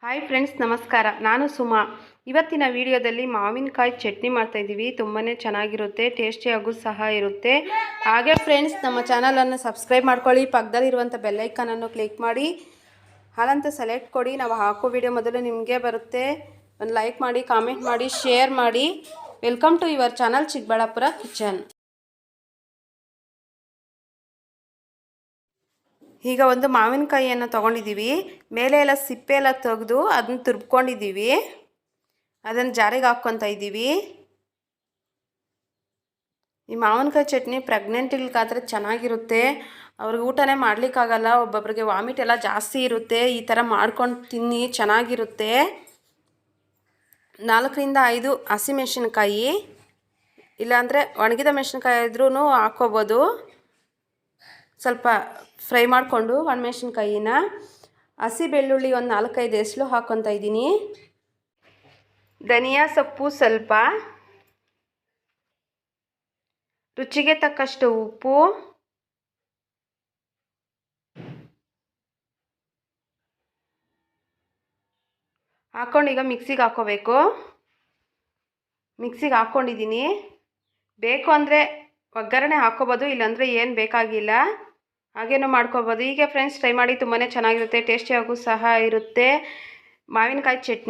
Hi friends, ನಮಸ್ಕಾರ. ನಾನು ಸುಮಾ. ಇವತ್ತಿನ ವಿಡಿಯೋದಲ್ಲಿ ಮಾವಿನಕಾಯಿ ಚಟ್ನಿ ಮಾಡ್ತಾಯಿದ್ದೀವಿ. ತುಂಬಾ ಚೆನ್ನಾಗಿರುತ್ತೆ, ಟೇಸ್ಟಿಯಾಗೂ ಸಹ ಇರುತ್ತೆ. ಹಾಗೆ ಫ್ರೆಂಡ್ಸ್, ನಮ್ಮ ಚಾನಲನ್ನು ಸಬ್ಸ್ಕ್ರೈಬ್ ಮಾಡ್ಕೊಳ್ಳಿ, ಪಕ್ಕದಲ್ಲಿರುವಂಥ ಬೆಲ್ಲೈಕನನ್ನು ಕ್ಲಿಕ್ ಮಾಡಿ ಹಾಲಂತ ಸೆಲೆಕ್ಟ್ ಕೊಡಿ. ನಾವು ಹಾಕೋ ವಿಡಿಯೋ ಮೊದಲು ನಿಮಗೆ ಬರುತ್ತೆ. ಒಂದು ಲೈಕ್ ಮಾಡಿ, ಕಾಮೆಂಟ್ ಮಾಡಿ, ಶೇರ್ ಮಾಡಿ. Welcome to your channel Chikkaballapur kitchen. ಈಗ ಒಂದು ಮಾವಿನಕಾಯಿಯನ್ನು ತೊಗೊಂಡಿದ್ದೀವಿ. ಮೇಲೆ ಎಲ್ಲ ಸಿಪ್ಪೆ ಎಲ್ಲ ತೆಗೆದು ಅದನ್ನು ತುರ್ಬ್ಕೊಂಡಿದ್ದೀವಿ. ಅದನ್ನು ಜಾರಿಗೆ ಹಾಕ್ಕೊತಾ ಇದ್ದೀವಿ. ಈ ಮಾವಿನಕಾಯಿ ಚಟ್ನಿ ಪ್ರೆಗ್ನೆಂಟಿಗಾದರೆ ಚೆನ್ನಾಗಿರುತ್ತೆ. ಅವ್ರಿಗೆ ಊಟನೇ ಮಾಡಲಿಕ್ಕಾಗಲ್ಲ, ಒಬ್ಬೊಬ್ಬರಿಗೆ ವಾಮಿಟ್ ಎಲ್ಲ ಜಾಸ್ತಿ ಇರುತ್ತೆ. ಈ ಥರ ಮಾಡ್ಕೊಂಡು ತಿನ್ನಿ, ಚೆನ್ನಾಗಿರುತ್ತೆ. 4 ರಿಂದ 5 ಹಸಿಮೆಣಸಿನ್ಕಾಯಿ, ಇಲ್ಲಾಂದರೆ ಒಣಗಿದ ಮೆಣಸಿನ್ಕಾಯಿ ಇದ್ರೂ ಹಾಕ್ಕೋಬೋದು. ಸ್ವಲ್ಪ ಫ್ರೈ ಮಾಡಿಕೊಂಡು ಒಣಮೆಣಸಿನ್ಕಾಯಿನ, ಹಸಿ ಬೆಳ್ಳುಳ್ಳಿ ಒಂದು 4-5 ಎಸಳು ಹಾಕ್ಕೊತಾ ಇದ್ದೀನಿ. ಧನಿಯಾ ಸೊಪ್ಪು ಸ್ವಲ್ಪ, ರುಚಿಗೆ ತಕ್ಕಷ್ಟು ಉಪ್ಪು, ಹಾಕ್ಕೊಂಡು ಈಗ ಮಿಕ್ಸಿಗೆ ಹಾಕ್ಕೋಬೇಕು. ಮಿಕ್ಸಿಗೆ ಹಾಕ್ಕೊಂಡಿದ್ದೀನಿ. ಬೇಕು ಅಂದರೆ ಒಗ್ಗರಣೆ ಹಾಕ್ಕೋಬೋದು, ಇಲ್ಲಾಂದರೆ ಏನು ಬೇಕಾಗಿಲ್ಲ, ಹಾಗೇನೂ ಮಾಡ್ಕೋಬೋದು. ಹೀಗೆ ಫ್ರೆಂಡ್ಸ್ ಟ್ರೈ ಮಾಡಿ, ತುಂಬಾ ಚೆನ್ನಾಗಿರುತ್ತೆ, ಟೇಸ್ಟಿಯಾಗೂ ಸಹ ಇರುತ್ತೆ ಮಾವಿನಕಾಯಿ ಚಟ್ನಿ.